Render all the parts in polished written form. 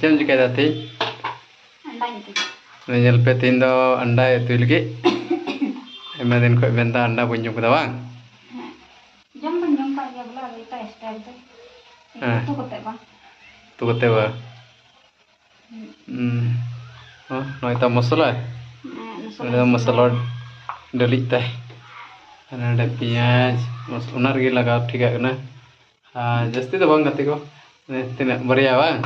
चम चिका जाती नजल पे तीन दो अंडा तुल के एमा दिन को बेंता अंडा बन जम कदा बांग जम का या बोला बेटा स्टाइल पे तो कते बा नय ता मसाला मसाला डलित ताय अना पियाज उना रे लगा ठीक है जस्ती तो बांग गति को तीना बरिया बांग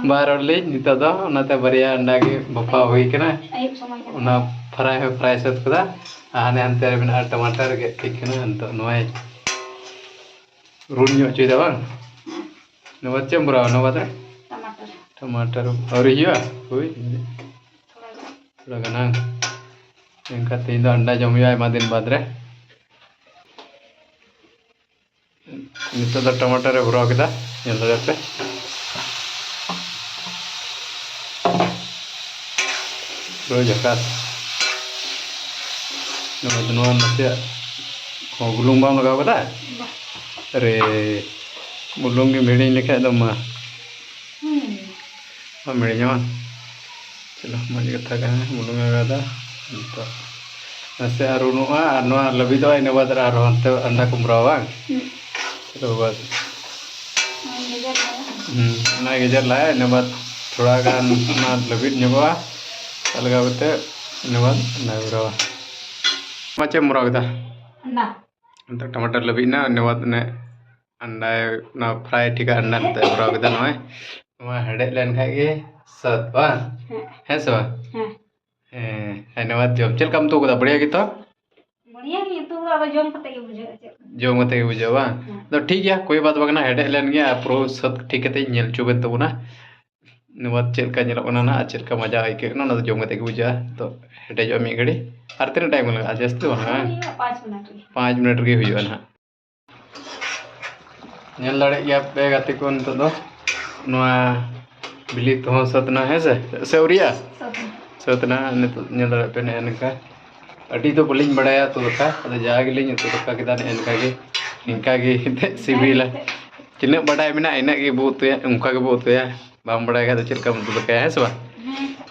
बार ले नितो दो नाते बरिया अंडा के बप्पा हुई के ना उना फ्राई सत कदा आने अंते बिना टमाटर के ठीक है ना अंत नोय रूल न्यो चुदा बांग नवा चेमरा नवा ता टमाटर और हिया हुई थोड़ा गना इनका तीन दो अंडा जम आयमा दिन बाद रे नितो दो टमाटर रे भरा केदा नेल रे पे रोज जकास नवा नसे बुलुंग बाम लगा कदा अरे बुलुंग के मेड़ी लेखा दो मा मेड़ी जमान चलो मज कथा का बुलुंग लगा तो नसे आरुनुआ नवा लबी दो इन बाद आरो हंते अंडा कुमरा बांग चलो बस ना गेजर लाए इन बाद थोड़ा गान ना लबी न्योबा अलगा बते इन बाद अंडा कुमरा माचे मुरा कदा अंडा अंत टमाटर लबी ना इन बाद ने अंडा ना फ्राई ठीक अंडा ते मुरा कदा नय नवा हेडे लेन खागे सत बा है सवा इन बाद जम चल कम तो कदा बढ़िया की तो जम कते बुझे बा तो ठीक है कोई बात बगना हेडे लेन गया प्रो सत ठीक कते नेल चुबन तो ना नवा चल का नेल ना चल का मजा आई के ना जम कते बुझा तो हेडे जो मी घड़ी हर तीन टाइम लगा जस्ट बना 5 मिनट के हुई ना नेल लड़े या पे गति को तो नवा बिली तो सतना है से सेवरिया सतना ने तो नेल लड़े पे ने का अड़ी तो बलिंग बड़ाया तो दका अद जागलिंग तो दका केदा ने इनका गे सिबिला चिन्ना बड़ाय मेना इना गे बहुतया उनका गे बहुतया बाम बड़ाय का तो चलका तो दका है सबा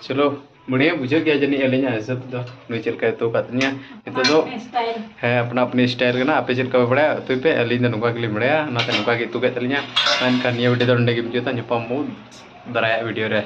चलो बढ़िया बुझे गया जनी अलिया सब तो नुई चलका तो कातनिया तो है अपना अपने स्टाइल ना आपे चलका बड़ाया तो पे अलिन तो नुका के बड़ाया नाते नुका के तो के तलिया मान का निया वीडियो तो अंडे के मुझे ता न्यापाम मु दराया वीडियो रे।